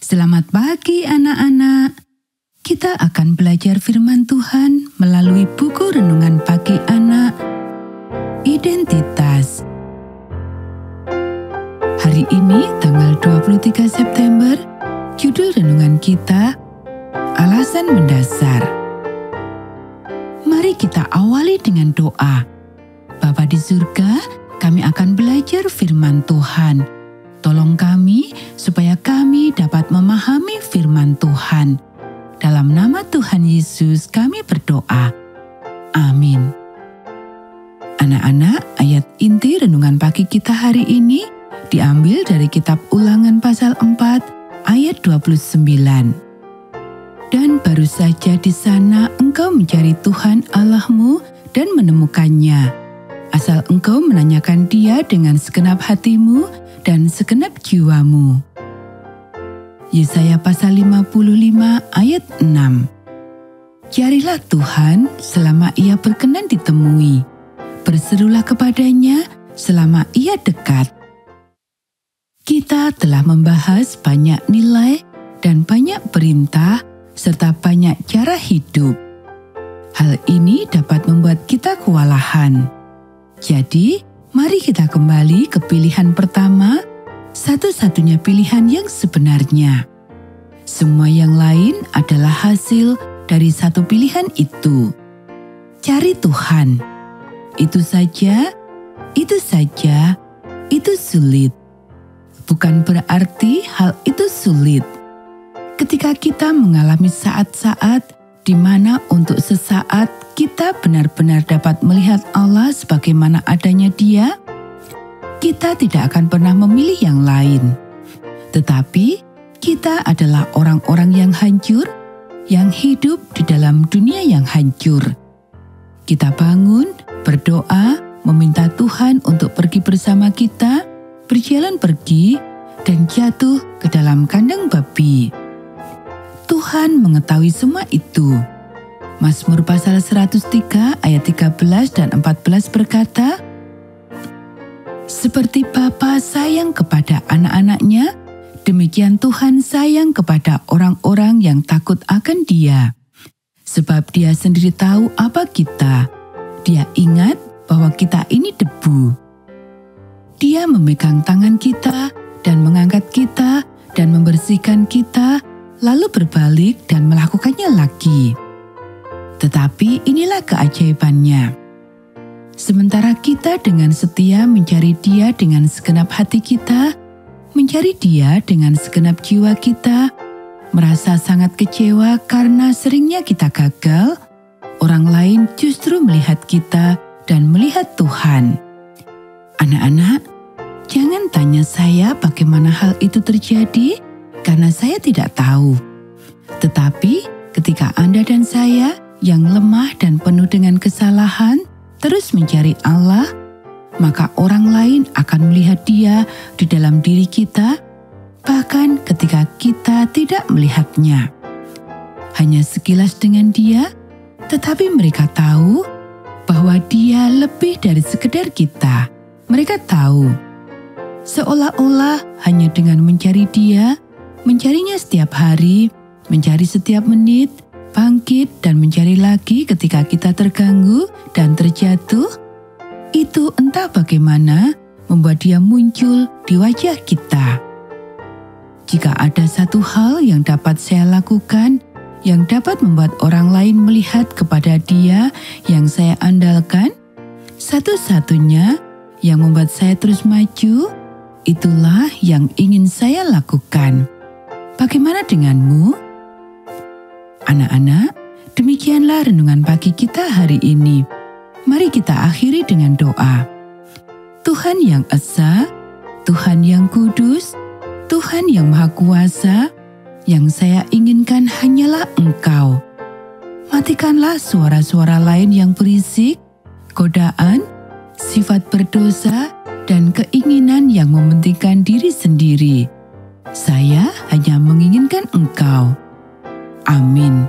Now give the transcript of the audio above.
Selamat pagi anak-anak. Kita akan belajar firman Tuhan melalui buku renungan pagi anak, Identitas. Hari ini tanggal 23 September, judul renungan kita, Alasan Mendasar. Mari kita awali dengan doa. Bapa di surga, kami akan belajar firman Tuhan. Tolong kami supaya kami dapat memahami firman Tuhan. Dalam nama Tuhan Yesus kami berdoa. Amin. Anak-anak, ayat inti renungan pagi kita hari ini diambil dari kitab Ulangan pasal 4 ayat 29. Dan baru saja di sana engkau mencari Tuhan Allahmu dan menemukannya, asal engkau menanyakan Dia dengan segenap hatimu dan segenap jiwamu. Yesaya pasal 55 ayat 6. Carilah Tuhan selama Ia berkenan ditemui. Berserulah kepadanya selama Ia dekat. Kita telah membahas banyak nilai dan banyak perintah serta banyak cara hidup. Hal ini dapat membuat kita kewalahan. Jadi, mari kita kembali ke pilihan pertama, satu-satunya pilihan yang sebenarnya. Semua yang lain adalah hasil dari satu pilihan itu. Cari Tuhan. Itu saja, itu sulit. Bukan berarti hal itu sulit. Ketika kita mengalami saat-saat di mana untuk sesaat kita benar-benar dapat melihat Allah sebagaimana adanya Dia, kita tidak akan pernah memilih yang lain. Tetapi kita adalah orang-orang yang hancur, yang hidup di dalam dunia yang hancur. Kita bangun, berdoa, meminta Tuhan untuk pergi bersama kita, berjalan pergi, dan jatuh ke dalam kandang babi. Tuhan mengetahui semua itu. Mazmur pasal 103 ayat 13 dan 14 berkata, seperti Bapa sayang kepada anak-anaknya, demikian Tuhan sayang kepada orang-orang yang takut akan Dia. Sebab Dia sendiri tahu apa kita. Dia ingat bahwa kita ini debu. Dia memegang tangan kita dan mengangkat kita dan membersihkan kita, lalu berbalik dan melakukannya lagi. Tetapi inilah keajaibannya. Sementara kita dengan setia mencari Dia dengan segenap hati kita, mencari Dia dengan segenap jiwa kita, merasa sangat kecewa karena seringnya kita gagal, orang lain justru melihat kita dan melihat Tuhan. Anak-anak, jangan tanya saya bagaimana hal itu terjadi, karena saya tidak tahu. Tetapi ketika Anda dan saya yang lemah dan penuh dengan kesalahan terus mencari Allah, maka orang lain akan melihat Dia di dalam diri kita, bahkan ketika kita tidak melihatnya. Hanya sekilas dengan Dia, tetapi mereka tahu bahwa Dia lebih dari sekedar kita. Mereka tahu, seolah-olah hanya dengan mencari Dia, mencarinya setiap hari, mencari setiap menit, bangkit dan mencari lagi ketika kita terganggu dan terjatuh, itu entah bagaimana membuat Dia muncul di wajah kita. Jika ada satu hal yang dapat saya lakukan, yang dapat membuat orang lain melihat kepada Dia yang saya andalkan, satu-satunya yang membuat saya terus maju, itulah yang ingin saya lakukan. Bagaimana denganmu? Anak-anak, demikianlah renungan pagi kita hari ini. Mari kita akhiri dengan doa. Tuhan yang esa, Tuhan yang kudus, Tuhan yang maha kuasa, yang saya inginkan hanyalah Engkau. Matikanlah suara-suara lain yang berisik, godaan, sifat berdosa, dan keinginan yang mementingkan diri sendiri. Saya hanya menginginkan Engkau. Amin.